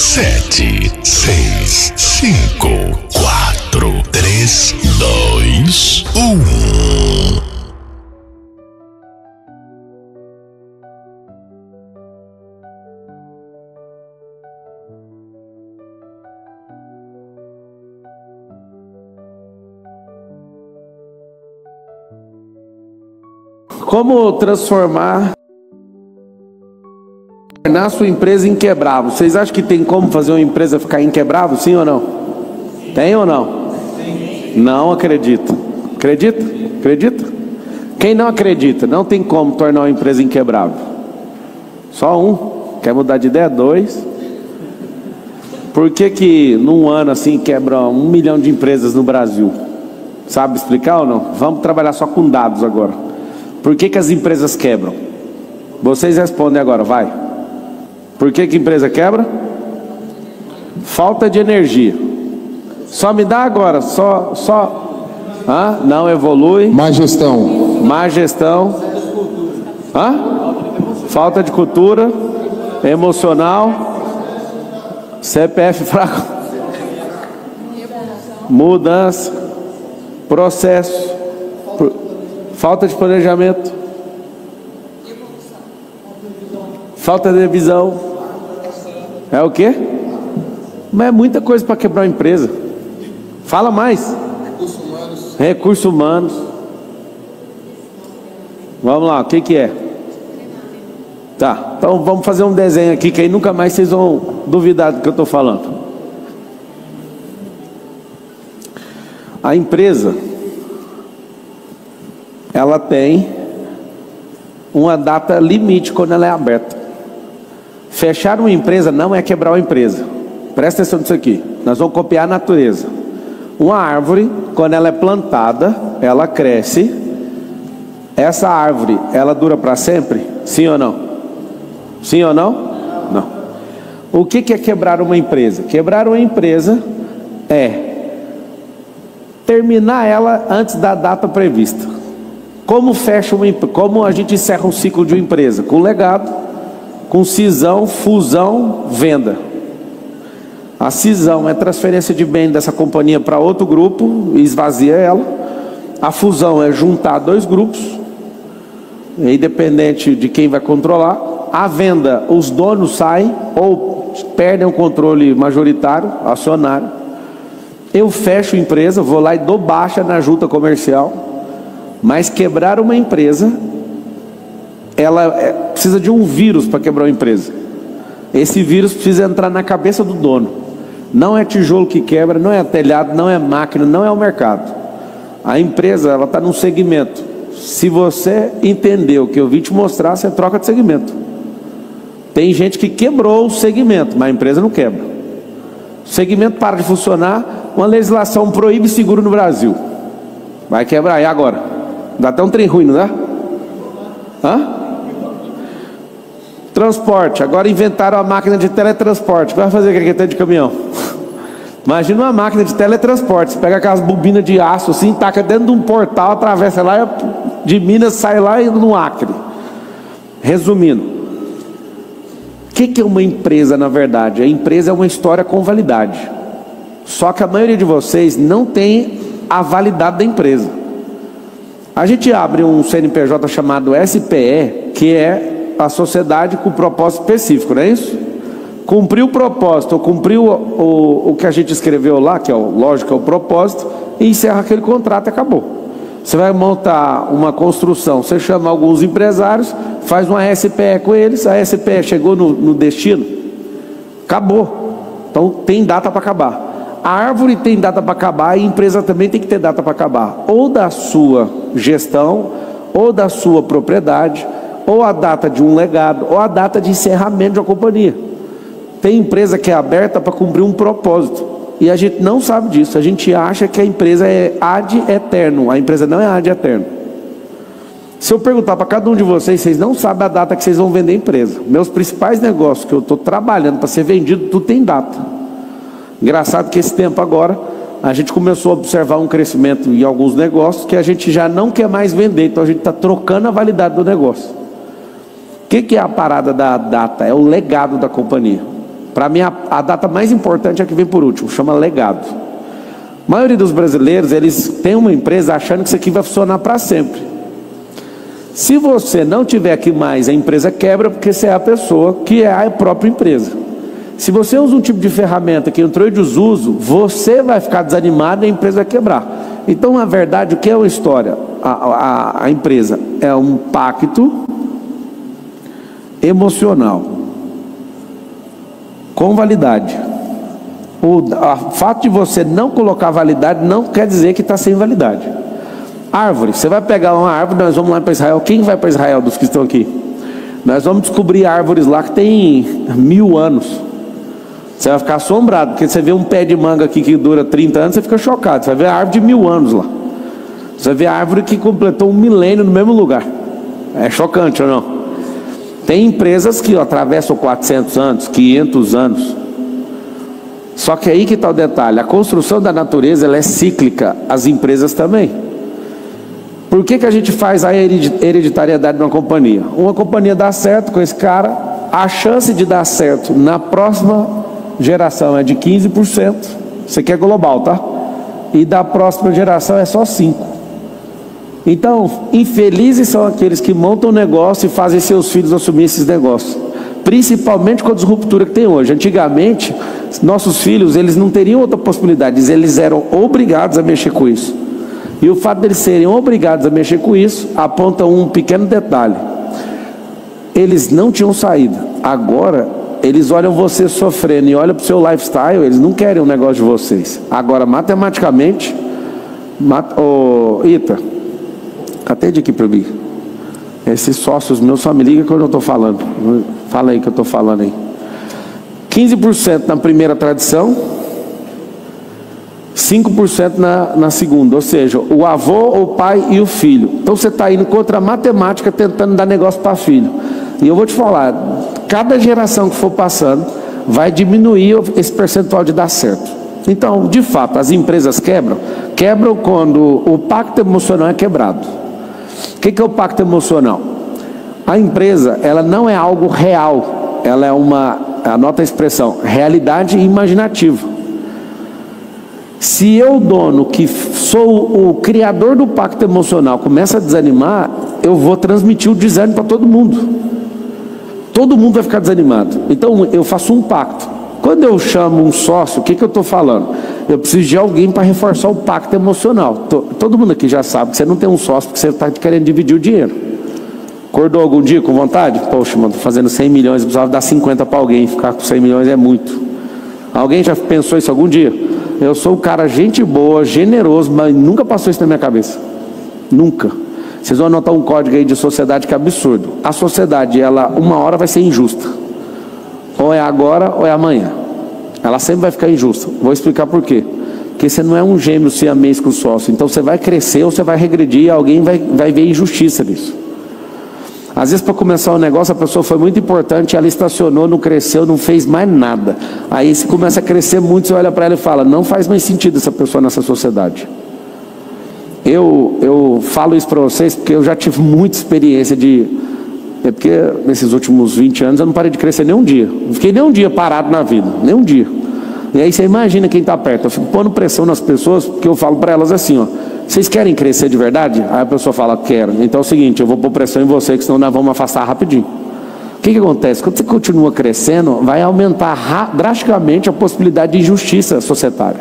7, 6, 5, 4, 3, 2, 1. Como tornar a sua empresa inquebrável? Vocês acham que tem como fazer uma empresa ficar inquebrável, sim ou não? Tem ou não? Não acredito. Acredita? Acredita? Quem não acredita, não tem como tornar uma empresa inquebrável. Só um. Quer mudar de ideia? 2. Por que num ano assim quebra 1 milhão de empresas no Brasil? Sabe explicar ou não? Vamos trabalhar só com dados agora. Por que as empresas quebram? Vocês respondem agora, vai. Por que a empresa quebra? Falta de energia. Só me dá agora, não evolui. Má gestão. Má gestão. Falta de cultura emocional. CPF fraco. Mudança. Processo. Falta de planejamento. Falta de visão. É o quê? Mas é muita coisa para quebrar uma empresa. Fala mais. Recursos humanos. Vamos lá, o que é? Tá, então vamos fazer um desenho aqui que aí nunca mais vocês vão duvidar do que eu estou falando. A empresa, ela tem uma data limite quando ela é aberta. Fechar uma empresa não é quebrar uma empresa. Presta atenção nisso aqui. Nós vamos copiar a natureza. Uma árvore, quando ela é plantada, ela cresce. Essa árvore, ela dura para sempre? Sim ou não? Sim ou não? Não. O que é quebrar uma empresa? Quebrar uma empresa é terminar ela antes da data prevista. Como a gente encerra um ciclo de uma empresa? Com legado, com cisão, fusão, venda. A cisão é transferência de bem dessa companhia para outro grupo e esvazia ela. A fusão é juntar 2 grupos, independente de quem vai controlar. A venda, os donos saem ou perdem o controle majoritário, acionário. Eu fecho a empresa, vou lá e dou baixa na junta comercial. Mas quebrar uma empresa, ela precisa de um vírus para quebrar uma empresa. Esse vírus precisa entrar na cabeça do dono. Não é tijolo que quebra, não é telhado, não é máquina, não é o mercado. A empresa, ela está num segmento. Se você entender o que eu vim te mostrar, você troca de segmento. Tem gente que quebrou o segmento, mas a empresa não quebra. O segmento para de funcionar, uma legislação proíbe seguro no Brasil. Vai quebrar, e agora? Dá até um trem ruim, não dá? Transporte, agora inventaram a máquina de teletransporte. Vai fazer aquele de caminhão? Imagina uma máquina de teletransporte. Você pega aquelas bobinas de aço assim, taca dentro de um portal, atravessa lá, de Minas sai lá e no Acre. Resumindo, o que é uma empresa na verdade? A empresa é uma história com validade. Só que a maioria de vocês não tem a validade da empresa. A gente abre um CNPJ chamado SPE, que é a sociedade com propósito específico, não é isso? Cumpriu o propósito, ou cumpriu o que a gente escreveu lá, que é lógico, é o propósito, e encerra aquele contrato e acabou. Você vai montar uma construção, você chama alguns empresários, faz uma SPE com eles, a SPE chegou no destino, acabou. Então tem data para acabar. A árvore tem data para acabar e a empresa também tem que ter data para acabar. Ou da sua gestão, ou da sua propriedade, ou a data de um legado, ou a data de encerramento de uma companhia. Tem empresa que é aberta para cumprir um propósito. E a gente não sabe disso. A gente acha que a empresa é ad eterno. A empresa não é ad eterno. Se eu perguntar para cada um de vocês, vocês não sabem a data que vocês vão vender a empresa. Meus principais negócios que eu estou trabalhando para ser vendido, tudo tem data. Engraçado que esse tempo agora, a gente começou a observar um crescimento em alguns negócios que a gente já não quer mais vender. Então a gente está trocando a validade do negócio. O que é a parada da data? É o legado da companhia. Para mim, a data mais importante é a que vem por último, chama legado. A maioria dos brasileiros, eles têm uma empresa achando que isso aqui vai funcionar para sempre. Se você não tiver aqui mais, a empresa quebra porque você é a pessoa que é a própria empresa. Se você usa um tipo de ferramenta que entrou em desuso, você vai ficar desanimado e a empresa vai quebrar. Então, na verdade, o que é uma história? A empresa é um pacto emocional com validade. O fato de você não colocar validade não quer dizer que está sem validade. Árvore, você vai pegar uma árvore, nós vamos lá para Israel. Quem vai para Israel dos que estão aqui? Nós vamos descobrir árvores lá que tem 1000 anos. Você vai ficar assombrado, porque você vê um pé de manga aqui que dura 30 anos, você fica chocado. Você vai ver a árvore de 1000 anos lá. Você vai ver a árvore que completou 1 milênio no mesmo lugar. É chocante ou não? Tem empresas que atravessam 400 anos, 500 anos. Só que aí que está o detalhe. A construção da natureza, ela é cíclica. As empresas também. Por que a gente faz a hereditariedade de uma companhia? Uma companhia dá certo com esse cara, a chance de dar certo na próxima geração é de 15%. Você quer global, tá? E da próxima geração é só 5%. Então, infelizes são aqueles que montam um negócio e fazem seus filhos assumir esses negócios. Principalmente com a disruptura que tem hoje. Antigamente, nossos filhos, eles não teriam outra possibilidade. Eles eram obrigados a mexer com isso. E o fato deles serem obrigados a mexer com isso, aponta um pequeno detalhe. Eles não tinham saída. Agora, eles olham você sofrendo e olham para o seu lifestyle, eles não querem um negócio de vocês. Agora, matematicamente, Ita, atende aqui para mim. Esses sócios meus só me ligam quando eu estou falando. Fala aí que eu estou falando aí. 15% na primeira tradição, 5% na segunda, ou seja, o avô, o pai e o filho. Então você está indo contra a matemática tentando dar negócio para filho. E eu vou te falar, cada geração que for passando vai diminuir esse percentual de dar certo. Então, de fato, as empresas quebram quando o pacto emocional é quebrado. O que é o pacto emocional? A empresa, ela não é algo real, ela é anota a expressão, realidade imaginativa. Se eu, dono, que sou o criador do pacto emocional, começa a desanimar, eu vou transmitir o desânimo para todo mundo. Todo mundo vai ficar desanimado. Então eu faço um pacto. Quando eu chamo um sócio, o que eu estou falando? Eu preciso de alguém para reforçar o pacto emocional. Todo mundo aqui já sabe que você não tem um sócio porque você está querendo dividir o dinheiro. Acordou algum dia com vontade? Poxa, mano, estou fazendo 100 milhões, eu precisava dar 50 para alguém. Ficar com 100 milhões é muito. Alguém já pensou isso algum dia? Eu sou um cara gente boa, generoso, mas nunca passou isso na minha cabeça. Nunca. Vocês vão anotar um código aí de sociedade que é absurdo. A sociedade, ela uma hora vai ser injusta. Ou é agora ou é amanhã. Ela sempre vai ficar injusta. Vou explicar por quê. Porque você não é um gêmeo siamês com sócio. Então você vai crescer ou você vai regredir e alguém vai ver injustiça nisso. Às vezes para começar um negócio a pessoa foi muito importante, ela estacionou, não cresceu, não fez mais nada. Aí se começa a crescer muito, você olha para ela e fala, não faz mais sentido essa pessoa nessa sociedade. Eu falo isso para vocês porque eu já tive muita experiência porque nesses últimos 20 anos eu não parei de crescer nem um dia. Não fiquei nem um dia parado na vida, nem um dia. E aí você imagina quem está perto. Eu fico pondo pressão nas pessoas porque eu falo para elas assim, ó, vocês querem crescer de verdade? Aí a pessoa fala, quero. Então é o seguinte, eu vou pôr pressão em você, que senão nós vamos afastar rapidinho. O que acontece? Quando você continua crescendo, vai aumentar drasticamente a possibilidade de injustiça societária.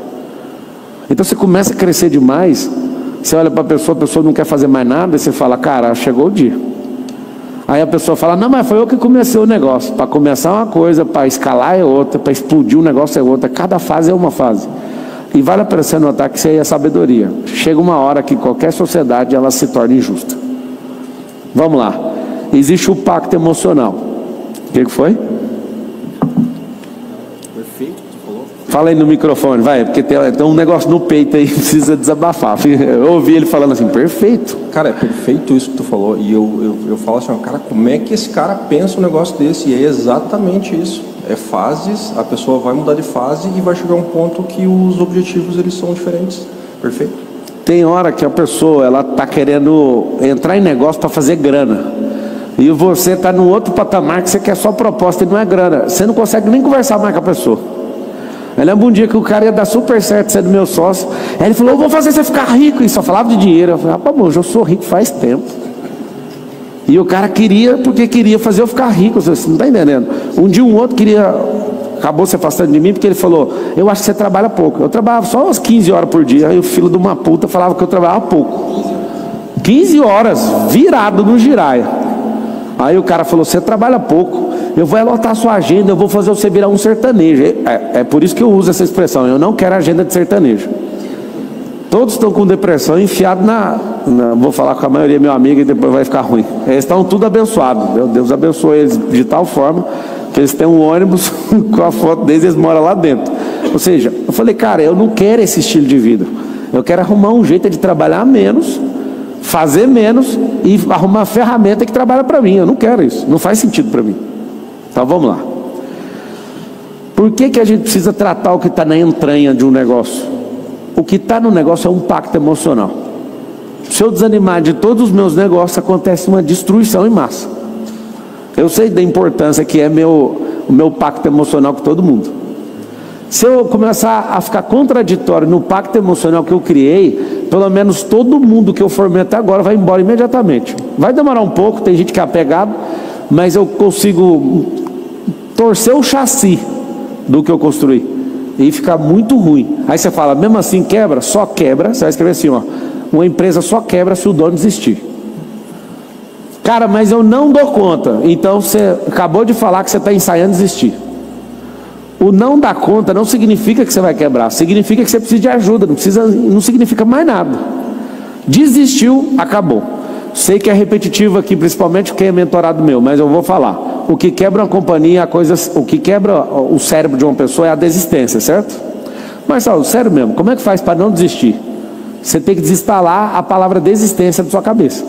Então você começa a crescer demais, você olha para a pessoa não quer fazer mais nada, e você fala, cara, chegou o dia. Aí a pessoa fala, não, mas foi eu que comecei o negócio. Para começar uma coisa, para escalar é outra, para explodir um negócio é outra. Cada fase é uma fase. E vale a pena você notar que isso aí é sabedoria. Chega uma hora que qualquer sociedade ela se torna injusta. Vamos lá. Existe o pacto emocional. O que foi? Perfeito, tu falou. Fala aí no microfone, vai, porque tem um negócio no peito aí que precisa desabafar. Eu ouvi ele falando assim, perfeito. Cara, é perfeito isso que tu falou. E eu falo assim, cara, como é que esse cara pensa um negócio desse? E é exatamente isso. É fases, a pessoa vai mudar de fase e vai chegar a um ponto que os objetivos eles são diferentes. Perfeito? Tem hora que a pessoa ela tá querendo entrar em negócio para fazer grana. E você está num outro patamar que você quer só proposta e não é grana. Você não consegue nem conversar mais com a pessoa. Eu lembro um dia que o cara ia dar super certo sendo meu sócio. Aí ele falou, eu vou fazer você ficar rico. E só falava de dinheiro. Eu falei, rapaz, amor, eu sou rico faz tempo. E o cara queria, porque queria fazer eu ficar rico. Você não está entendendo? Um dia um outro queria, acabou se afastando de mim, porque ele falou, eu acho que você trabalha pouco. Eu trabalhava só umas 15 horas por dia. Aí o filho de uma puta falava que eu trabalhava pouco. 15 horas, virado no giraia. Aí o cara falou, você trabalha pouco, eu vou anotar a sua agenda, eu vou fazer você virar um sertanejo. É por isso que eu uso essa expressão, eu não quero agenda de sertanejo. Todos estão com depressão, enfiados vou falar com a maioria, meu amigo, e depois vai ficar ruim. Eles estão tudo abençoados, Deus abençoe eles de tal forma, que eles têm um ônibus com a foto deles, eles moram lá dentro. Ou seja, eu falei, cara, eu não quero esse estilo de vida. Eu quero arrumar um jeito de trabalhar menos, fazer menos e arrumar uma ferramenta que trabalha para mim. Eu não quero isso, não faz sentido para mim. Então vamos lá. Por que a gente precisa tratar o que está na entranha de um negócio? O que está no negócio é um pacto emocional. Se eu desanimar de todos os meus negócios, acontece uma destruição em massa. Eu sei da importância que é o meu pacto emocional com todo mundo. Se eu começar a ficar contraditório no pacto emocional que eu criei, pelo menos todo mundo que eu formei até agora vai embora imediatamente. Vai demorar um pouco, tem gente que é apegado, mas eu consigo torcer o chassi do que eu construí e ficar muito ruim. Aí você fala, mesmo assim quebra? Só quebra, você vai escrever assim, ó, uma empresa só quebra se o dono desistir. Cara, mas eu não dou conta. Então você acabou de falar que você está ensaiando desistir. O não dar conta não significa que você vai quebrar, significa que você precisa de ajuda, não significa mais nada. Desistiu, acabou. Sei que é repetitivo aqui, principalmente quem é mentorado meu, mas eu vou falar. O que quebra uma companhia, o que quebra o cérebro de uma pessoa é a desistência, certo? Mas só, sério mesmo, como é que faz para não desistir? Você tem que desinstalar a palavra desistência da sua cabeça.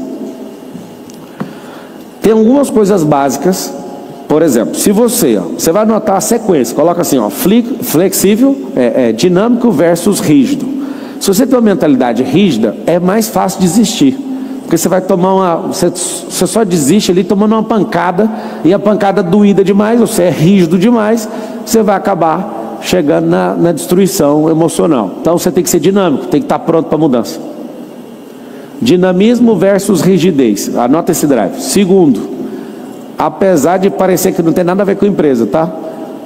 Tem algumas coisas básicas. Por exemplo, se você vai anotar a sequência, coloca assim, ó, flexível, dinâmico versus rígido. Se você tem uma mentalidade rígida, é mais fácil desistir, porque você vai tomar você só desiste ali tomando uma pancada, e a pancada doída demais, você é rígido demais, você vai acabar chegando na destruição emocional. Então você tem que ser dinâmico, tem que estar pronto para mudança. Dinamismo versus rigidez, anota esse drive. Segundo, apesar de parecer que não tem nada a ver com a empresa, tá?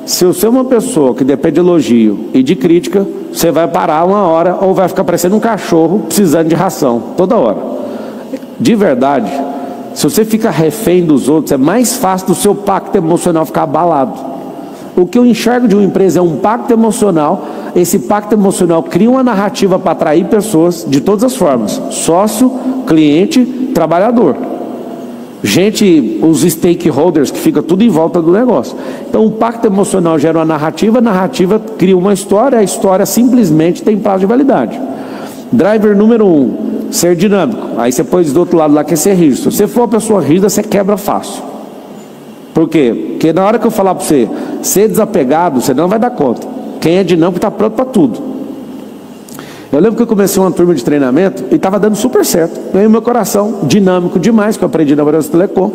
Se você é uma pessoa que depende de elogio e de crítica, você vai parar uma hora ou vai ficar parecendo um cachorro precisando de ração, toda hora. De verdade, se você fica refém dos outros, é mais fácil do seu pacto emocional ficar abalado. O que eu enxergo de uma empresa é um pacto emocional. Esse pacto emocional cria uma narrativa para atrair pessoas de todas as formas: sócio, cliente, trabalhador. Gente, os stakeholders que ficam tudo em volta do negócio. Então o pacto emocional gera uma narrativa, a narrativa cria uma história, a história simplesmente tem prazo de validade. Driver número 1, ser dinâmico. Aí você pôs do outro lado lá que é ser rígido. Se você for uma pessoa rígida, você quebra fácil. Por quê? Porque na hora que eu falar para você ser desapegado, você não vai dar conta. Quem é dinâmico está pronto para tudo. Eu lembro que eu comecei uma turma de treinamento e estava dando super certo. Ganhei meu coração, dinâmico demais, que eu aprendi na Brasil Telecom.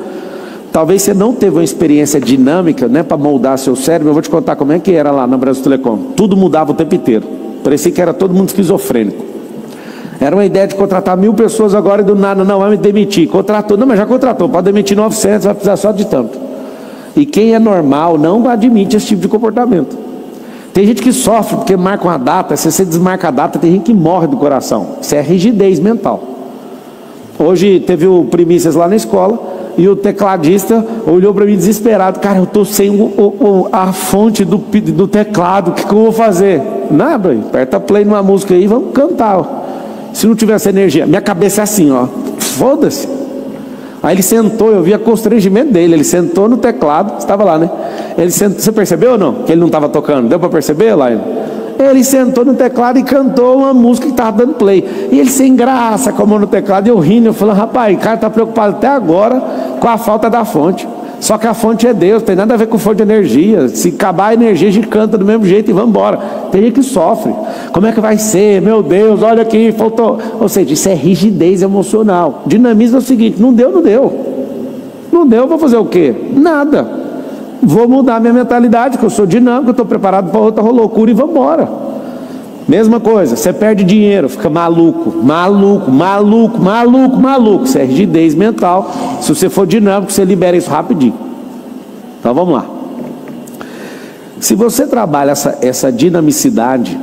Talvez você não teve uma experiência dinâmica, né, para moldar seu cérebro. Eu vou te contar como é que era lá na Brasil Telecom. Tudo mudava o tempo inteiro. Parecia que era todo mundo esquizofrênico. Era uma ideia de contratar 1000 pessoas agora e do nada, não, vai me demitir. Contratou, não, mas já contratou, pode demitir 900, vai precisar só de tanto. E quem é normal não admite esse tipo de comportamento. Tem gente que sofre porque marca uma data, se você desmarca a data, tem gente que morre do coração. Isso é rigidez mental. Hoje teve o Primícias lá na escola e o tecladista olhou para mim desesperado. Cara, eu estou sem a fonte do teclado, o que eu vou fazer? Nada, aperta play numa música aí e vamos cantar. Se não tiver essa energia, minha cabeça é assim, ó, foda-se. Aí ele sentou, eu vi o constrangimento dele, ele sentou no teclado, estava lá, né? Ele sentou, você percebeu ou não? Que ele não estava tocando, deu para perceber lá? Ele sentou no teclado e cantou uma música que estava dando play. E ele sem graça, com a mão no teclado, e eu rindo, eu falando, rapaz, o cara está preocupado até agora com a falta da fonte. Só que a fonte é Deus, tem nada a ver com fonte de energia. Se acabar a energia, a gente canta do mesmo jeito e vamos embora. Tem gente que sofre. Como é que vai ser? Meu Deus, olha aqui, faltou. Ou seja, isso é rigidez emocional. Dinamismo é o seguinte, não deu, não deu. Não deu, eu vou fazer o quê? Nada. Vou mudar minha mentalidade, que eu sou dinâmico, eu estou preparado para outra loucura e vamos embora. Mesma coisa, você perde dinheiro, fica maluco. Isso é rigidez mental. Se você for dinâmico, você libera isso rapidinho. Então vamos lá. Se você trabalha essa dinamicidade,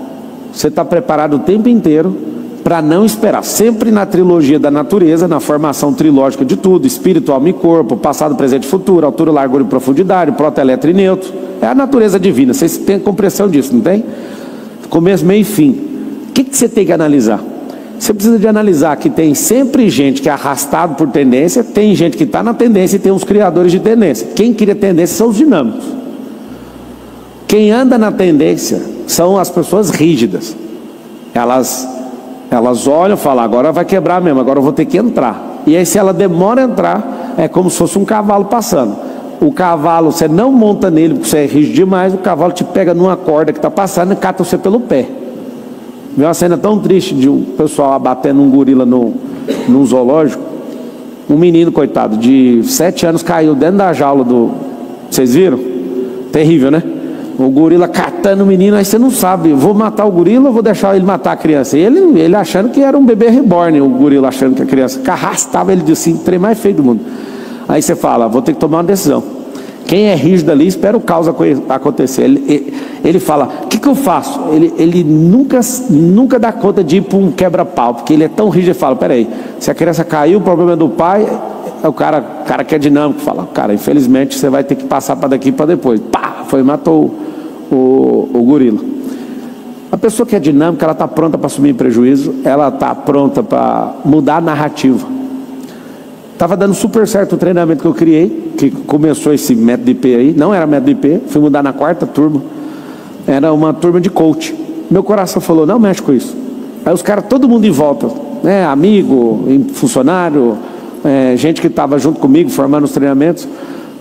você está preparado o tempo inteiro para não esperar. Sempre na trilogia da natureza, na formação trilógica de tudo, espírito, alma e corpo, passado, presente e futuro, altura, largura e profundidade, proto, eletro e neutro. É a natureza divina, vocês têm compreensão disso, não tem? Começo, meio e fim. O que você tem que analisar? Você precisa de analisar que tem sempre gente que é arrastado por tendência, tem gente que está na tendência e tem uns criadores de tendência. Quem cria tendência são os dinâmicos. Quem anda na tendência são as pessoas rígidas. Elas olham e falam, agora vai quebrar mesmo, agora eu vou ter que entrar. E aí se ela demora a entrar, é como se fosse um cavalo passando. O cavalo, você não monta nele porque você é rígido demais, o cavalo te pega numa corda que está passando e cata você pelo pé. Viu uma cena tão triste de um pessoal abatendo um gorila num zoológico. Um menino, coitado, de 7 anos caiu dentro da jaula do... Vocês viram? Terrível, né? O gorila catando o menino, aí você não sabe, vou matar o gorila ou vou deixar ele matar a criança? Ele achando que era um bebê reborn, o gorila achando que a criança arrastava ele de assim, o trem mais feio do mundo. Aí você fala, vou ter que tomar uma decisão. Quem é rígido ali, espera o caos acontecer. Ele fala, o que eu faço? Ele nunca dá conta de ir para um quebra-pau, porque ele é tão rígido, ele fala, peraí, se a criança caiu, o problema é do pai, o cara que é dinâmico, fala, cara, infelizmente você vai ter que passar para daqui para depois. Pá, foi e matou o gorila. A pessoa que é dinâmica, ela está pronta para assumir prejuízo, ela está pronta para mudar a narrativa. Estava dando super certo o treinamento que eu criei, que começou esse método IP aí, não era método IP, fui mudar na 4ª turma, era uma turma de coach. Meu coração falou, não mexe com isso. Aí os caras, todo mundo em volta, né, amigo, funcionário, gente que estava junto comigo, formando os treinamentos,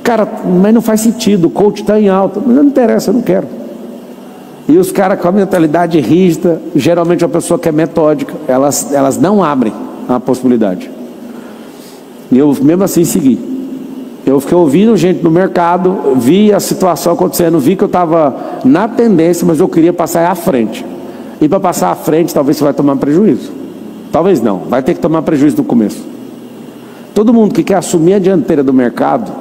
cara, mas não faz sentido, o coach está em alta, mas não interessa, eu não quero. E os caras com a mentalidade rígida, geralmente uma pessoa que é metódica, elas não abrem a possibilidade. E eu mesmo assim segui. Eu fiquei ouvindo gente no mercado, vi a situação acontecendo, vi que eu estava na tendência, mas eu queria passar à frente. E para passar à frente, talvez você vai tomar prejuízo. Talvez não, vai ter que tomar prejuízo no começo. Todo mundo que quer assumir a dianteira do mercado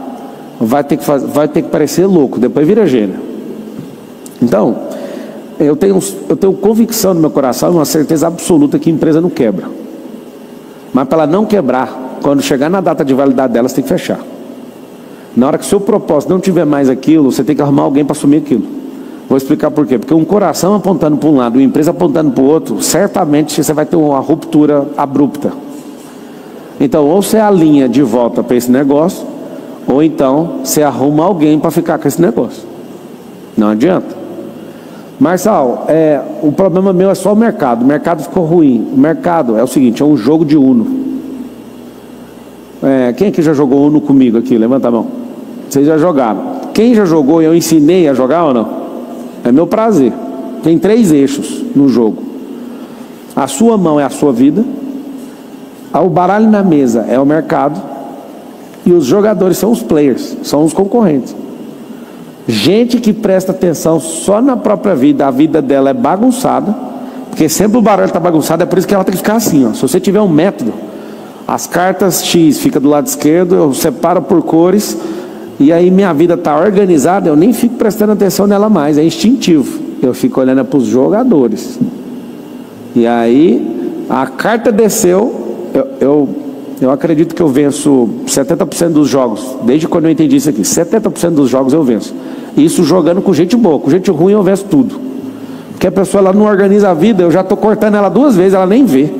vai ter que parecer louco, depois vira gênio. Então, eu tenho convicção no meu coração, uma certeza absoluta que a empresa não quebra. Mas para ela não quebrar, quando chegar na data de validade dela, você tem que fechar. Na hora que o seu propósito não tiver mais aquilo, você tem que arrumar alguém para assumir aquilo. Vou explicar por quê. Porque um coração apontando para um lado e uma empresa apontando para o outro, certamente você vai ter uma ruptura abrupta. Então, ou você alinha de volta para esse negócio, ou então você arruma alguém para ficar com esse negócio. Não adianta. Marçal, o problema meu é só o mercado. O mercado ficou ruim. O mercado é o seguinte, é um jogo de Uno. Quem aqui já jogou Uno comigo aqui? Levanta a mão. Vocês já jogaram. Quem já jogou e eu ensinei a jogar ou não? É meu prazer. Tem 3 eixos no jogo. A sua mão é a sua vida. O baralho na mesa é o mercado. E os jogadores são os players, são os concorrentes. Gente que presta atenção só na própria vida, a vida dela é bagunçada, porque sempre o baralho está bagunçado, é por isso que ela tem que ficar assim, ó. Se você tiver um método, as cartas X fica do lado esquerdo, eu separo por cores, e aí minha vida está organizada, eu nem fico prestando atenção nela mais, é instintivo, eu fico olhando para os jogadores. E aí a carta desceu, eu acredito que eu venço 70% dos jogos, desde quando eu entendi isso aqui, 70% dos jogos eu venço. Isso jogando com gente boa, com gente ruim eu venço tudo. Porque a pessoa ela não organiza a vida, eu já estou cortando ela 2 vezes, ela nem vê.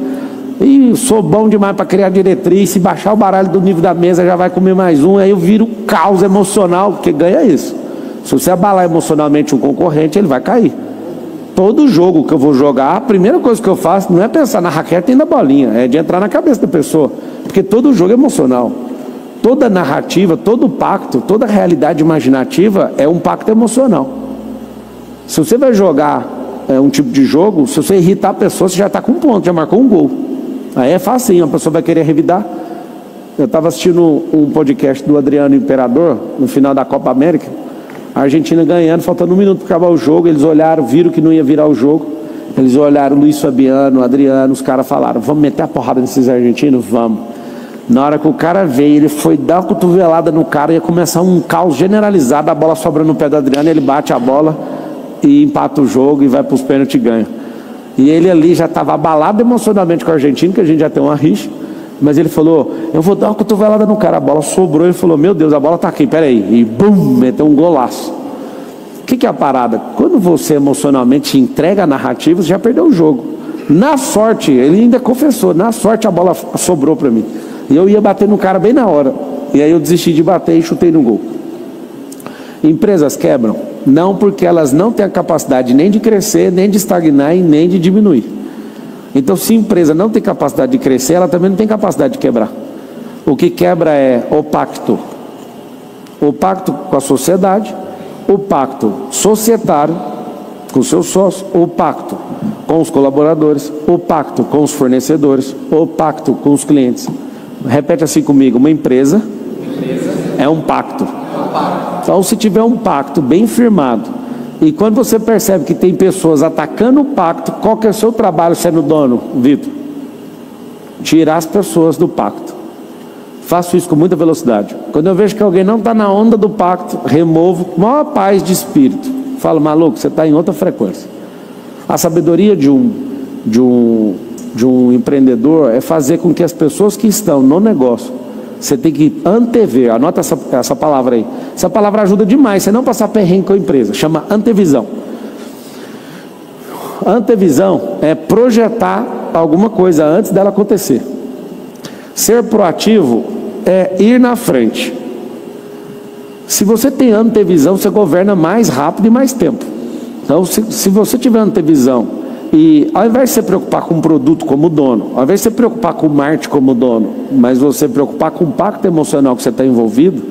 E sou bom demais para criar diretriz, se baixar o baralho do nível da mesa já vai comer mais um, aí eu viro caos emocional, porque ganha isso. Se você abalar emocionalmente um concorrente, ele vai cair. Todo jogo que eu vou jogar, a primeira coisa que eu faço não é pensar na raquete e na bolinha, é de entrar na cabeça da pessoa. Porque todo jogo é emocional. Toda narrativa, todo pacto, toda realidade imaginativa é um pacto emocional. Se você vai jogar um tipo de jogo, se você irritar a pessoa, você já está com um ponto, já marcou um gol. Aí é facinho, a pessoa vai querer revidar. Eu estava assistindo um podcast do Adriano Imperador, no final da Copa América, a Argentina ganhando, faltando 1 minuto para acabar o jogo, eles olharam, viram que não ia virar o jogo, eles olharam Luiz Fabiano, Adriano, os caras falaram, vamos meter a porrada nesses argentinos? Vamos. Na hora que o cara veio, ele foi dar uma cotovelada no cara, ia começar um caos generalizado, a bola sobra no pé do Adriano, ele bate a bola e empata o jogo e vai para os pênaltis e ganha. E ele ali já estava abalado emocionalmente com o argentino, que a gente já tem uma rixa, mas ele falou, eu vou dar uma cotovelada no cara, a bola sobrou, ele falou, meu Deus, a bola está aqui, peraí, e bum, meteu um golaço. O que é a parada? Quando você emocionalmente entrega a narrativa, você já perdeu o jogo. Na sorte, ele ainda confessou, na sorte a bola sobrou para mim, e eu ia bater no cara bem na hora, e aí eu desisti de bater e chutei no gol. Empresas quebram, não porque elas não têm a capacidade nem de crescer, nem de estagnar e nem de diminuir. Então, se a empresa não tem capacidade de crescer, ela também não tem capacidade de quebrar. O que quebra é o pacto com a sociedade, o pacto societário com os seus sócios, o pacto com os colaboradores, o pacto com os fornecedores, o pacto com os clientes. Repete assim comigo, uma empresa é um pacto. Então, se tiver um pacto bem firmado, e quando você percebe que tem pessoas atacando o pacto, qual que é o seu trabalho sendo dono, Vitor? Tirar as pessoas do pacto. Faço isso com muita velocidade. Quando eu vejo que alguém não está na onda do pacto, removo com maior paz de espírito. Falo, maluco, você está em outra frequência. A sabedoria de um empreendedor é fazer com que as pessoas que estão no negócio, você tem que antever, anota essa palavra aí. Essa palavra ajuda demais, você não passar perrengue com a empresa, chama antevisão. Antevisão é projetar alguma coisa antes dela acontecer. Ser proativo é ir na frente. Se você tem antevisão, você governa mais rápido e mais tempo. Então, se você tiver antevisão, e ao invés de você preocupar com o produto como dono, ao invés de você preocupar com o marketing como dono, mas você preocupar com o pacto emocional que você está envolvido,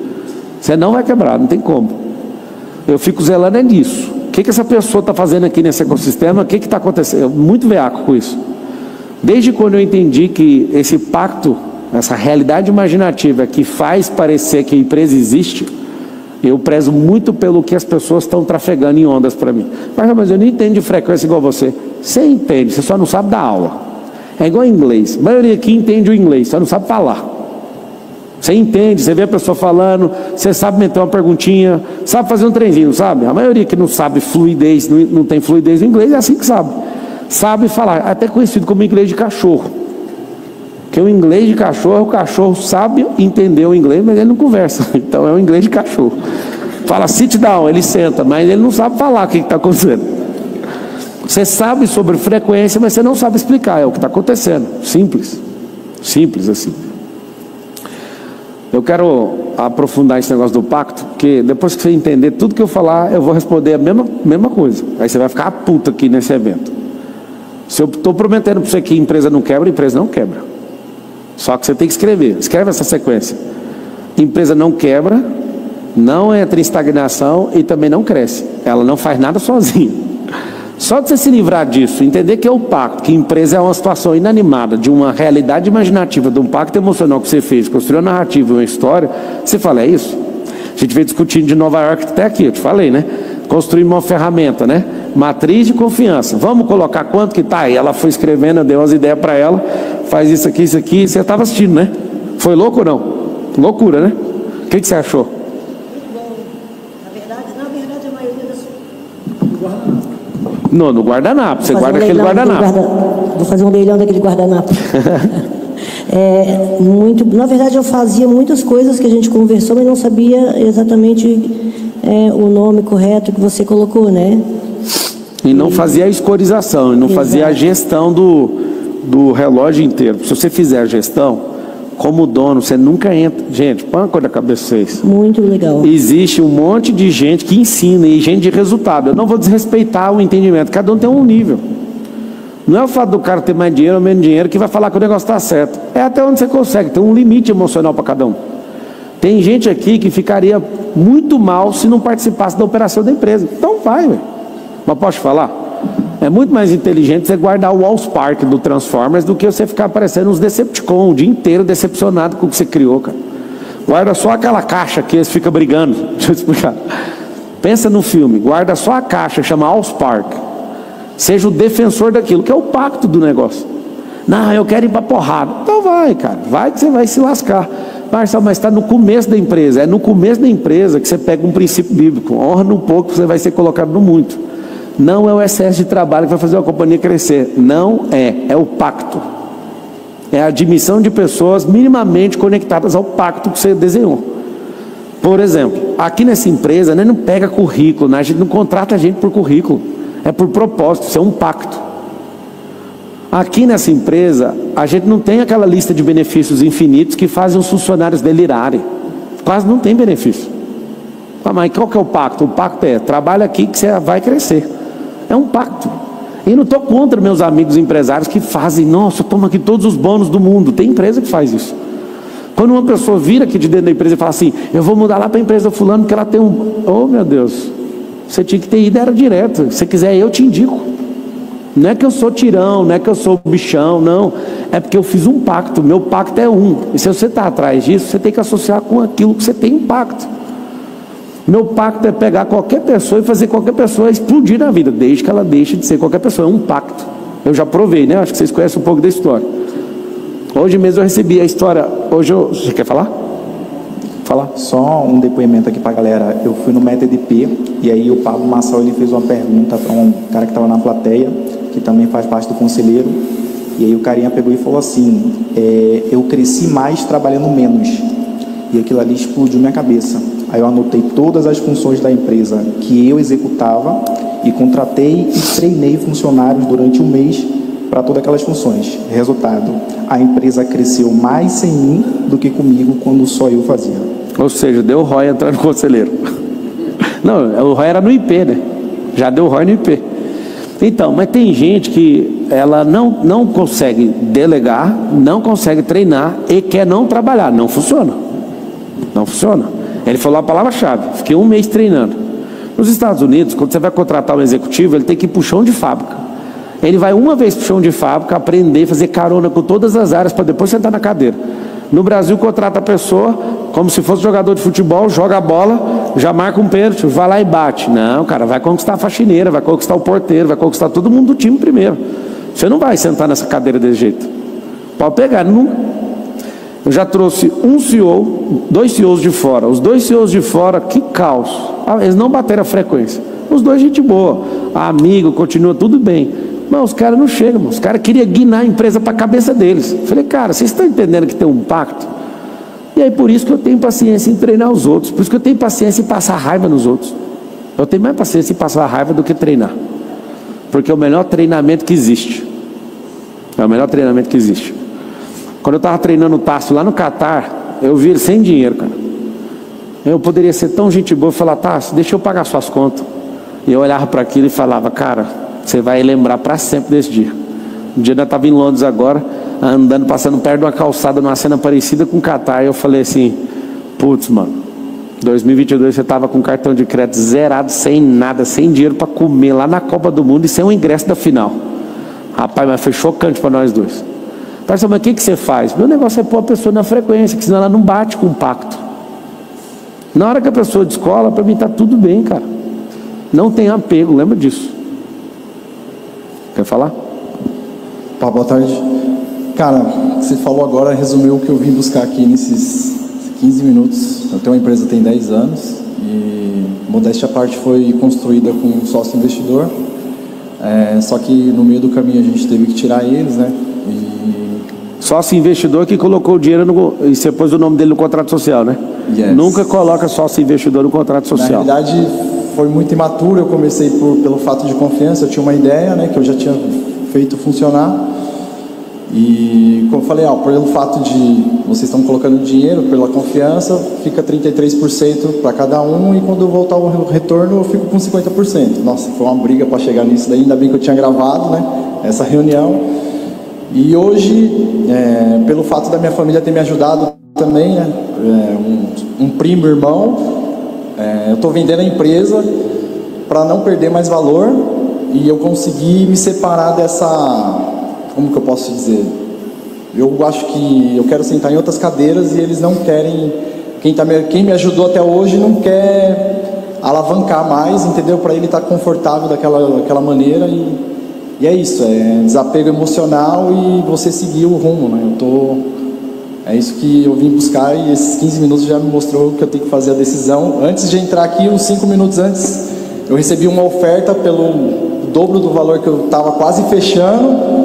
você não vai quebrar, não tem como. Eu fico zelando nisso. O que essa pessoa está fazendo aqui nesse ecossistema? O que está acontecendo? Eu muito veaco com isso. Desde quando eu entendi que esse pacto, essa realidade imaginativa que faz parecer que a empresa existe, eu prezo muito pelo que as pessoas estão trafegando em ondas para mim. Mas eu não entendo de frequência igual você. Você entende, você só não sabe dar aula. É igual inglês. A maioria aqui entende o inglês, só não sabe falar. Você entende, você vê a pessoa falando, você sabe meter uma perguntinha, sabe fazer um trenzinho, sabe? A maioria que não sabe fluidez, não tem fluidez no inglês, é assim que sabe. Sabe falar, até conhecido como inglês de cachorro. Porque o inglês de cachorro, o cachorro sabe entender o inglês, mas ele não conversa. Então é o inglês de cachorro. Fala sit down, ele senta, mas ele não sabe falar o que está acontecendo. Você sabe sobre frequência, mas você não sabe explicar, é o que está acontecendo. Simples. Simples assim. Eu quero aprofundar esse negócio do pacto, porque depois que você entender tudo que eu falar, eu vou responder a mesma coisa. Aí você vai ficar puto aqui nesse evento. Se eu estou prometendo para você que a empresa não quebra, a empresa não quebra. Só que você tem que escrever. Escreve essa sequência. Empresa não quebra, não entra em estagnação e também não cresce. Ela não faz nada sozinha. Só de você se livrar disso, entender que é o pacto, que a empresa é uma situação inanimada, de uma realidade imaginativa, de um pacto emocional que você fez, construiu uma narrativa, uma história, você fala, é isso? A gente veio discutindo de Nova York até aqui, eu te falei, né? Construir uma ferramenta, né? Matriz de confiança. Vamos colocar quanto que está aí? Ela foi escrevendo, eu dei umas ideias para ela, faz isso aqui, você estava assistindo, né? Foi louco ou não? Loucura, né? O que você achou? Na verdade, a maioria das... Não, no guardanapo. Você guarda aquele guardanapo. Vou fazer um leilão daquele guardanapo. Na verdade, eu fazia muitas coisas que a gente conversou, mas não sabia exatamente o nome correto que você colocou, né? E não fazia a escorização, e não fazia a gestão do relógio inteiro. Se você fizer a gestão, como dono, você nunca entra. Gente, põe uma coisa na cabeça de vocês. Muito legal. Existe um monte de gente que ensina e gente de resultado. Eu não vou desrespeitar o entendimento. Cada um tem um nível. Não é o fato do cara ter mais dinheiro ou menos dinheiro que vai falar que o negócio está certo. É até onde você consegue. Tem um limite emocional para cada um. Tem gente aqui que ficaria muito mal se não participasse da operação da empresa. Então vai, velho. Mas posso falar? É muito mais inteligente você guardar o Allspark do Transformers do que você ficar parecendo uns Decepticon o dia inteiro decepcionado com o que você criou, cara. Guarda só aquela caixa que eles ficam brigando. Deixa eu explicar. Pensa no filme, guarda só a caixa, chama Allspark. Seja o defensor daquilo, que é o pacto do negócio. Não, eu quero ir pra porrada. Então vai, cara, vai que você vai se lascar. Marcelo, mas está no começo da empresa. É no começo da empresa que você pega um princípio bíblico. Honra no pouco, você vai ser colocado no muito. Não é o excesso de trabalho que vai fazer a companhia crescer. Não é o pacto. É a admissão de pessoas minimamente conectadas ao pacto que você desenhou. Por exemplo, aqui nessa empresa, né, não pega currículo, né, a gente não contrata a gente por currículo, é por propósito, isso é um pacto. Aqui nessa empresa, a gente não tem aquela lista de benefícios infinitos que fazem os funcionários delirarem. Quase não tem benefício. Ah, mas qual que é o pacto? O pacto é, trabalha aqui que você vai crescer. É um pacto. E não estou contra meus amigos empresários que fazem, nossa, toma aqui todos os bônus do mundo. Tem empresa que faz isso. Quando uma pessoa vira aqui de dentro da empresa e fala assim, eu vou mudar lá para a empresa fulano porque ela tem um... Oh, meu Deus, você tinha que ter ido, era direto. Se quiser, eu te indico. Não é que eu sou tirão, não é que eu sou bichão, não. É porque eu fiz um pacto, meu pacto é um. E se você está atrás disso, você tem que associar com aquilo que você tem um pacto. Meu pacto é pegar qualquer pessoa e fazer qualquer pessoa explodir na vida, desde que ela deixe de ser qualquer pessoa. É um pacto. Eu já provei, né? Acho que vocês conhecem um pouco da história. Hoje mesmo eu recebi a história. Você quer falar? Falar? Só um depoimento aqui pra galera. Eu fui no MetaDP e aí o Pablo Massal ele fez uma pergunta para um cara que estava na plateia, que também faz parte do conselheiro. E aí o carinha pegou e falou assim: eu cresci mais trabalhando menos. E aquilo ali explodiu minha cabeça. Aí eu anotei todas as funções da empresa que eu executava e contratei e treinei funcionários durante um mês para todas aquelas funções. Resultado, a empresa cresceu mais sem mim do que comigo quando só eu fazia. Ou seja, deu ROI entrar no conselheiro. Não, o ROI era no IP, né? Já deu ROI no IP. Então, mas tem gente que ela não consegue delegar, não consegue treinar e quer não trabalhar. Não funciona. Não funciona. Ele falou a palavra-chave. Fiquei um mês treinando. Nos Estados Unidos, quando você vai contratar um executivo, ele tem que ir para o chão de fábrica. Ele vai uma vez para o chão de fábrica, aprender, fazer carona com todas as áreas para depois sentar na cadeira. No Brasil, contrata a pessoa como se fosse jogador de futebol, joga a bola, já marca um pênalti, vai lá e bate. Não, cara, vai conquistar a faxineira, vai conquistar o porteiro, vai conquistar todo mundo do time primeiro. Você não vai sentar nessa cadeira desse jeito. Pode pegar, nunca. Eu já trouxe um CEO, 2 CEOs de fora. Os 2 CEOs de fora, que caos. Eles não bateram a frequência. Os 2, gente boa. Amigo, continua tudo bem. Mas os caras não chegam, mano. Os caras queriam guinar a empresa para a cabeça deles. Eu falei, cara, vocês estão entendendo que tem um pacto? E aí por isso que eu tenho paciência em treinar os outros. Por isso que eu tenho paciência em passar raiva nos outros. Eu tenho mais paciência em passar raiva do que treinar. Porque é o melhor treinamento que existe. É o melhor treinamento que existe. Quando eu estava treinando o Tássio lá no Catar, eu vi ele sem dinheiro, cara. Eu poderia ser tão gente boa e falar, Tássio, deixa eu pagar suas contas. E eu olhava para aquilo e falava, cara, você vai lembrar para sempre desse dia. Um dia eu estava em Londres agora, andando, passando perto de uma calçada, numa cena parecida com o Catar. E eu falei assim, putz, mano, 2022 você estava com cartão de crédito zerado, sem nada, sem dinheiro para comer lá na Copa do Mundo e sem o ingresso da final. Rapaz, mas foi chocante para nós dois. Parece, mas o que você faz? Meu negócio é pôr a pessoa na frequência, que senão ela não bate com o pacto. Na hora que a pessoa descola, para mim está tudo bem, cara. Não tem apego, lembra disso. Quer falar? Boa tarde. Cara, você falou agora, resumiu o que eu vim buscar aqui nesses 15 minutos. Eu tenho uma empresa que tem 10 anos e, modéstia à parte, foi construída com um sócio investidor. Só que no meio do caminho a gente teve que tirar eles, né? Sócio investidor que colocou o dinheiro e você pôs o nome dele no contrato social, né? Yes. Nunca coloca sócio investidor no contrato social. Na realidade, foi muito imaturo. Eu comecei pelo fato de confiança. Eu tinha uma ideia, né, que eu já tinha feito funcionar. E como eu falei, pelo fato de vocês estão colocando dinheiro, pela confiança, fica 33% para cada um. E quando eu voltar o retorno, eu fico com 50%. Nossa, foi uma briga para chegar nisso daí. Ainda bem que eu tinha gravado, né, essa reunião. E hoje, pelo fato da minha família ter me ajudado também, né, um primo, irmão, eu estou vendendo a empresa para não perder mais valor e eu consegui me separar dessa, como que eu posso dizer? Eu acho que eu quero sentar em outras cadeiras e eles não querem, quem me ajudou até hoje não quer alavancar mais, entendeu? Para ele estar confortável daquela maneira e é isso, é desapego emocional e você seguir o rumo, né? É isso que eu vim buscar e esses 15 minutos já me mostrou que eu tenho que fazer a decisão. Antes de entrar aqui, uns 5 minutos antes, eu recebi uma oferta pelo dobro do valor que eu estava quase fechando.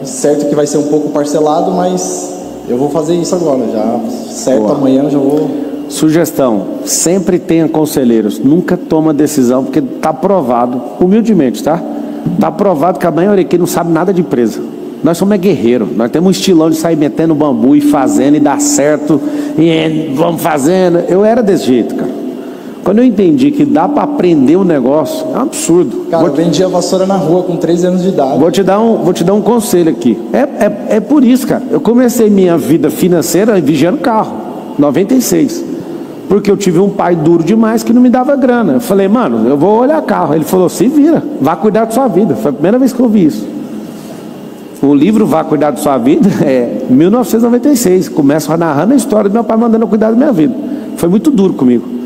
Certo que vai ser um pouco parcelado, mas eu vou fazer isso agora, já certo. Boa. Amanhã eu já vou... Sugestão, sempre tenha conselheiros, nunca toma decisão, porque está provado, humildemente, tá? Está provado que a maioria aqui não sabe nada de empresa. Nós somos guerreiros, nós temos um estilão de sair metendo bambu e fazendo e dar certo, e vamos fazendo. Eu era desse jeito, cara. Quando eu entendi que dá para aprender um negócio, é um absurdo. Cara, eu vendia vassoura na rua com 13 anos de idade. Vou te dar um conselho aqui. É por isso, cara. Eu comecei minha vida financeira vigiando carro, 96. Porque eu tive um pai duro demais que não me dava grana. Eu falei, mano, eu vou olhar carro. Ele falou, se vira, vá cuidar da sua vida. Foi a primeira vez que eu ouvi isso. O livro Vá Cuidar da Sua Vida é 1996. Começa narrando a história do meu pai mandando eu cuidar da minha vida. Foi muito duro comigo.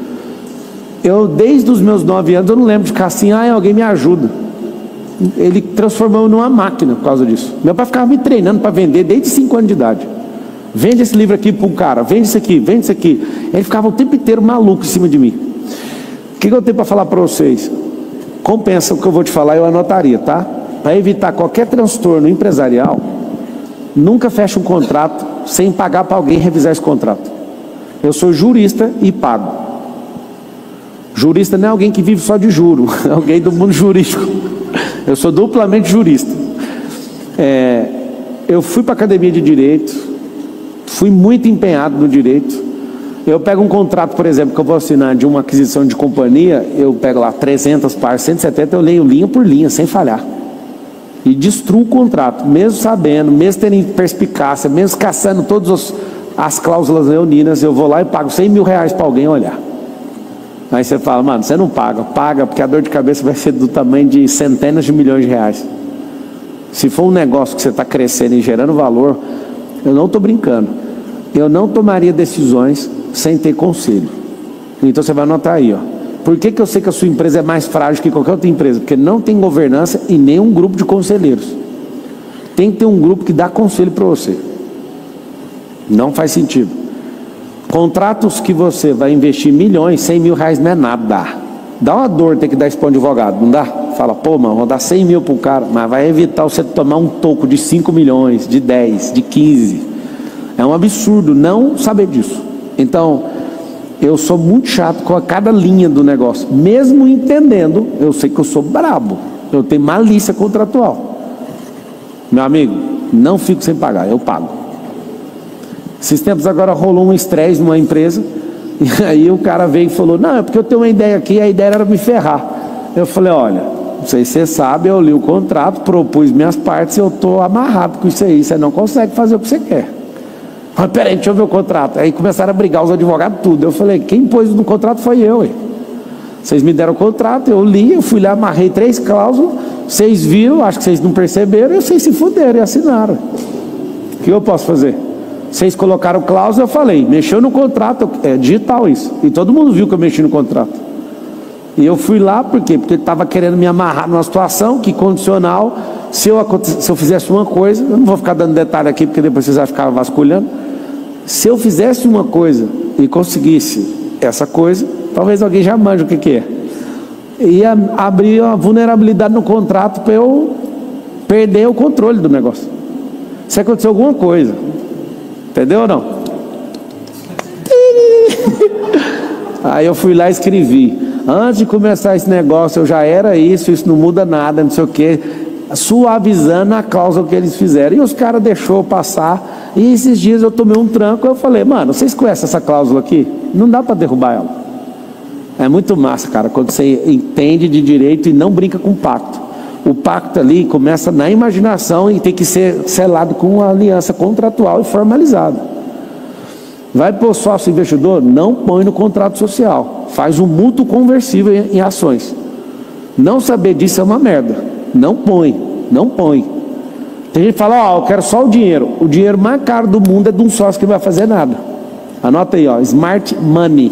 Eu, desde os meus 9 anos, eu não lembro de ficar assim, alguém me ajuda. Ele transformou numa máquina por causa disso. Meu pai ficava me treinando para vender desde 5 anos de idade. Vende esse livro aqui para um cara, vende isso aqui, vende isso aqui. Ele ficava o tempo inteiro maluco em cima de mim. O que eu tenho para falar para vocês? Compensa o que eu vou te falar, eu anotaria, tá? Para evitar qualquer transtorno empresarial, nunca feche um contrato sem pagar para alguém revisar esse contrato. Eu sou jurista e pago. Jurista não é alguém que vive só de juro, é alguém do mundo jurídico. Eu sou duplamente jurista. Eu fui para a academia de direito, fui muito empenhado no direito. Eu pego um contrato, por exemplo, que eu vou assinar de uma aquisição de companhia, eu pego lá 300 páginas, 170, eu leio linha por linha, sem falhar. E destruo o contrato, mesmo sabendo, mesmo tendo perspicácia, mesmo caçando todas as cláusulas leoninas, eu vou lá e pago 100 mil reais para alguém olhar. Aí você fala, mano, você não paga. Paga, porque a dor de cabeça vai ser do tamanho de centenas de milhões de reais. Se for um negócio que você está crescendo e gerando valor, eu não estou brincando. Eu não tomaria decisões sem ter conselho. Então você vai anotar aí, ó. Por que eu sei que a sua empresa é mais frágil que qualquer outra empresa? Porque não tem governança e nem um grupo de conselheiros. Tem que ter um grupo que dá conselho para você. Não faz sentido. Contratos que você vai investir milhões, 100 mil reais não é nada. Dá uma dor ter que dar esse pão de advogado, não dá? Fala, pô, mano, vou dar 100 mil para o cara, mas vai evitar você tomar um toco de 5 milhões, de 10, de 15. É um absurdo não saber disso. Então, eu sou muito chato com cada linha do negócio. Mesmo entendendo, eu sei que eu sou brabo. Eu tenho malícia contratual. Meu amigo, não fico sem pagar, eu pago. Esses tempos agora rolou um estresse numa empresa, e aí o cara veio e falou, não, é porque eu tenho uma ideia aqui, a ideia era me ferrar. Eu falei, olha, não sei se você sabe, eu li o contrato, propus minhas partes, eu estou amarrado com isso aí, você não consegue fazer o que você quer. Mas peraí, deixa eu ver o contrato. Aí começaram a brigar os advogados, tudo. Eu falei, quem pôs no contrato foi eu. Vocês me deram o contrato, eu li, eu fui lá, amarrei 3 cláusulas, vocês viram, acho que vocês não perceberam, e vocês se fuderam e assinaram. O que eu posso fazer? Vocês colocaram cláusula, eu falei, mexeu no contrato, é digital isso. E todo mundo viu que eu mexi no contrato. E eu fui lá, por quê? Porque ele estava querendo me amarrar numa situação que condicional, se eu fizesse uma coisa, eu não vou ficar dando detalhe aqui, porque depois vocês vão ficar vasculhando. Se eu fizesse uma coisa e conseguisse essa coisa, talvez alguém já manje o que é. Ia abrir uma vulnerabilidade no contrato para eu perder o controle do negócio. Se aconteceu alguma coisa, entendeu ou não? Aí eu fui lá e escrevi, antes de começar esse negócio eu já era isso não muda nada, não sei o que, suavizando a cláusula que eles fizeram. E os caras deixou passar, e esses dias eu tomei um tranco, eu falei, mano, vocês conhecem essa cláusula aqui? Não dá para derrubar ela. É muito massa, cara, quando você entende de direito e não brinca com o pacto. O pacto ali começa na imaginação e tem que ser selado com uma aliança contratual e formalizada. Vai pôr sócio investidor? Não põe no contrato social. Faz um mútuo conversível em ações. Não saber disso é uma merda. Não põe. Tem gente que fala, eu quero só o dinheiro. O dinheiro mais caro do mundo é de um sócio que não vai fazer nada. Anota aí, Smart Money.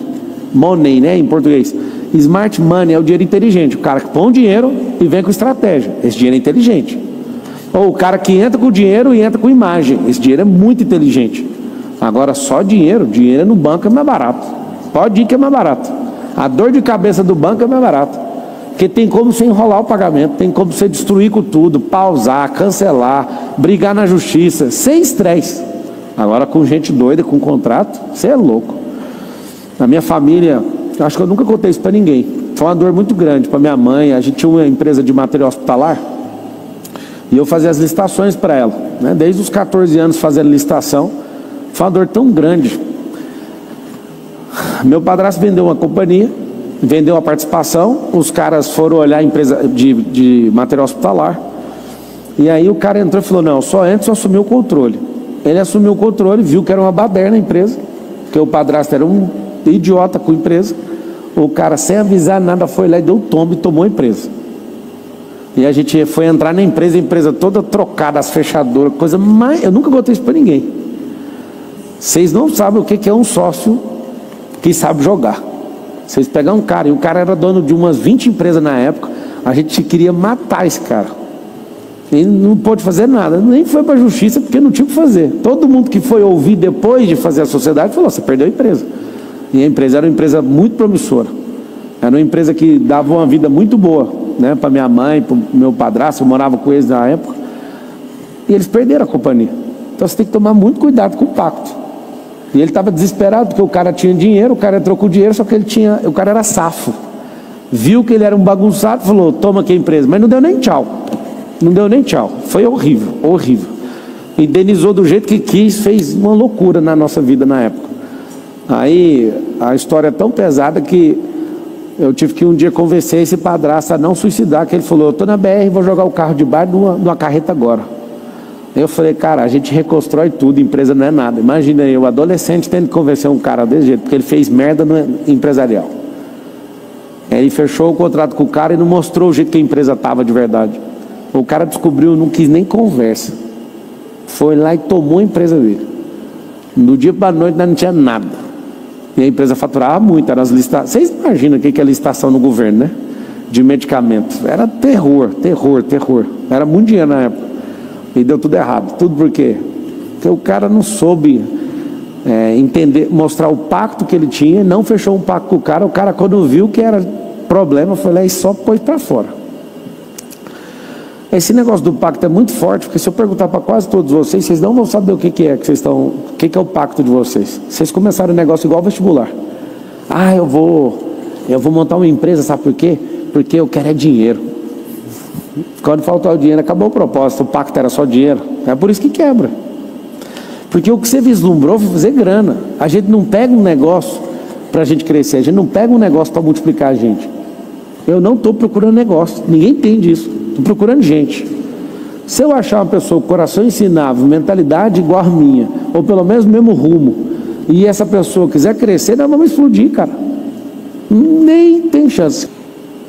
Money, né, em português. Smart Money é o dinheiro inteligente. O cara que põe o dinheiro e vem com estratégia. Esse dinheiro é inteligente. Ou o cara que entra com o dinheiro e entra com imagem. Esse dinheiro é muito inteligente. Agora, só dinheiro no banco é mais barato. Pode ir que é mais barato. A dor de cabeça do banco é mais barato. Porque tem como você enrolar o pagamento, tem como você destruir com tudo, pausar, cancelar, brigar na justiça, sem estresse. Agora, com gente doida, com contrato, você é louco. Na minha família, acho que eu nunca contei isso para ninguém. Foi uma dor muito grande para minha mãe. A gente tinha uma empresa de material hospitalar e eu fazia as licitações para ela, né? Desde os 14 anos fazendo licitação. Foi uma dor tão grande. Meu padrasto vendeu uma companhia, vendeu a participação, os caras foram olhar a empresa de material hospitalar, e aí o cara entrou e falou, não, só antes eu assumi o controle. Ele assumiu o controle, viu que era uma baderna a empresa, porque o padrasto era um idiota com a empresa. O cara, sem avisar nada, foi lá e deu um tombo e tomou a empresa. E a gente foi entrar na empresa, a empresa toda trocada, as fechaduras, coisa mais... Eu nunca contei isso para ninguém. Vocês não sabem o que é um sócio que sabe jogar. Vocês pegam um cara, e o cara era dono de umas 20 empresas na época, a gente queria matar esse cara. Ele não pôde fazer nada, nem foi para a justiça porque não tinha o que fazer. Todo mundo que foi ouvir depois de fazer a sociedade falou, você perdeu a empresa. E a empresa era uma empresa muito promissora. Era uma empresa que dava uma vida muito boa, né, para minha mãe, para o meu padrasto, eu morava com eles na época. E eles perderam a companhia. Então você tem que tomar muito cuidado com o pacto. E ele estava desesperado porque o cara tinha dinheiro, o cara entrou com o dinheiro, só que o cara era safo. Viu que ele era um bagunçado, falou, toma aqui a empresa. Mas não deu nem tchau. Não deu nem tchau. Foi horrível, horrível. Indenizou do jeito que quis, fez uma loucura na nossa vida na época. Aí a história é tão pesada que eu tive que um dia convencer esse padrasto a não suicidar, que ele falou, eu estou na BR, vou jogar o carro de bar numa carreta agora. Eu falei, cara, a gente reconstrói tudo, empresa não é nada. Imagina eu, adolescente, tendo que convencer um cara desse jeito, porque ele fez merda no empresarial. Aí ele fechou o contrato com o cara e não mostrou o jeito que a empresa estava de verdade. O cara descobriu, não quis nem conversa. Foi lá e tomou a empresa dele. No dia para a noite não tinha nada. E a empresa faturava muito, eram as licitações. Vocês imaginam o que é licitação no governo, né? De medicamentos. Era terror. Era muito dinheiro na época. E deu tudo errado. Tudo por quê? Porque o cara não soube entender, mostrar o pacto que ele tinha, não fechou um pacto com o cara. O cara, quando viu que era problema, foi lá e só pôs para fora. Esse negócio do pacto é muito forte, porque se eu perguntar para quase todos vocês, vocês não vão saber o que é que vocês estão, o que é o pacto de vocês. Vocês começaram um negócio igual vestibular. Ah, eu vou montar uma empresa, sabe por quê? Porque eu quero dinheiro. Quando faltar o dinheiro, acabou o propósito. O pacto era só dinheiro. É por isso que quebra. Porque o que você vislumbrou foi fazer grana. A gente não pega um negócio para a gente crescer. A gente não pega um negócio para multiplicar a gente. Eu não estou procurando negócio. Ninguém entende isso. Estou procurando gente. Se eu achar uma pessoa com coração ensinável, mentalidade igual a minha, ou pelo menos o mesmo rumo, e essa pessoa quiser crescer, nós vamos explodir, cara. Nem tem chance.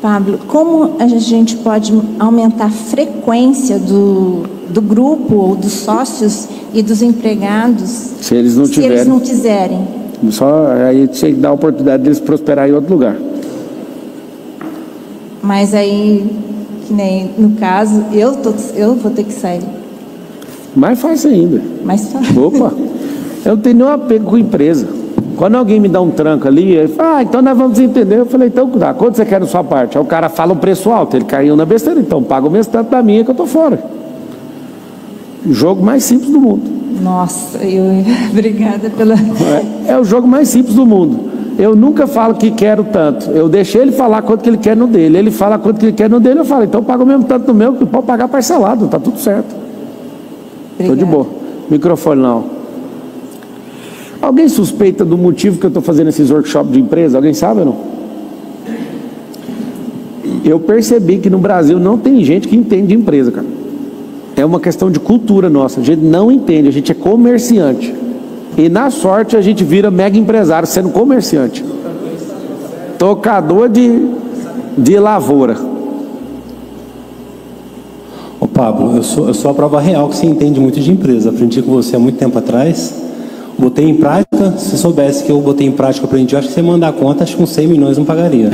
Pablo, como a gente pode aumentar a frequência do grupo, ou dos sócios e dos empregados, se eles não quiserem? Só aí tem que dar a oportunidade deles prosperar em outro lugar. Mas aí, que nem no caso, eu vou ter que sair. Mais fácil ainda. Mais fácil. Opa, eu não tenho nenhum apego com a empresa. Quando alguém me dá um tranco ali, ele fala, então nós vamos entender. Eu falei, então tá, quanto você quer na sua parte? Aí o cara fala o preço alto, ele caiu na besteira, então paga o mesmo tanto da minha que eu tô fora. O jogo mais simples do mundo. Nossa, obrigada pela... É o jogo mais simples do mundo. Eu nunca falo que quero tanto. Eu deixo ele falar quanto que ele quer no dele. Ele fala quanto que ele quer no dele, eu falo, então paga o mesmo tanto no meu, que pode pagar parcelado, tá tudo certo. Tô de boa. Microfone não. Alguém suspeita do motivo que eu estou fazendo esses workshops de empresa? Alguém sabe ou não? Eu percebi que no Brasil não tem gente que entende de empresa, cara. É uma questão de cultura nossa. A gente não entende, a gente é comerciante. E na sorte a gente vira mega empresário sendo comerciante. Tocador de lavoura. Pablo, eu sou a prova real que você entende muito de empresa. Aprendi com você há muito tempo atrás. Botei em prática. Se soubesse que eu botei em prática, aprendi. Acho que você mandar a conta, acho que com 100 milhões não pagaria.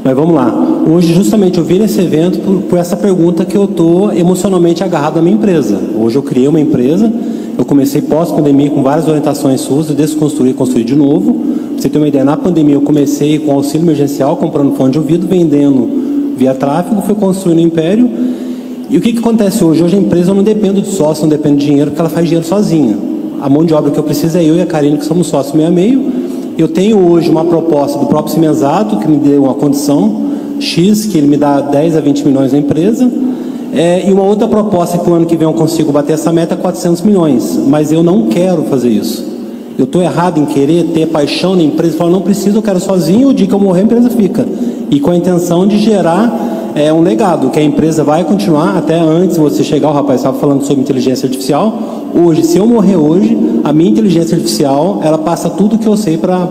Mas vamos lá. Hoje, justamente, eu vim nesse evento por essa pergunta que eu estou emocionalmente agarrado à minha empresa. Hoje eu criei uma empresa. Eu comecei pós-pandemia com várias orientações suas, de desconstruir e construir de novo. Pra você ter uma ideia, na pandemia eu comecei com auxílio emergencial, comprando fone de ouvido, vendendo via tráfego, fui construindo um império. E o que acontece hoje? Hoje a empresa eu não dependo de sócio, não dependo de dinheiro, porque ela faz dinheiro sozinha. A mão de obra que eu preciso é eu e a Karine, que somos sócios meio a meio. Eu tenho hoje uma proposta do próprio Cimenzato, que me deu uma condição X, que ele me dá 10 a 20 milhões na empresa. E uma outra proposta que o ano que vem eu consigo bater essa meta é 400 milhões. Mas eu não quero fazer isso. Eu estou errado em querer ter paixão na empresa, falar, não preciso, eu quero sozinho, o dia que eu morrer a empresa fica. E com a intenção de gerar um legado, que a empresa vai continuar até antes de você chegar. O rapaz estava falando sobre inteligência artificial. Hoje, se eu morrer hoje, a minha inteligência artificial, ela passa tudo que eu sei para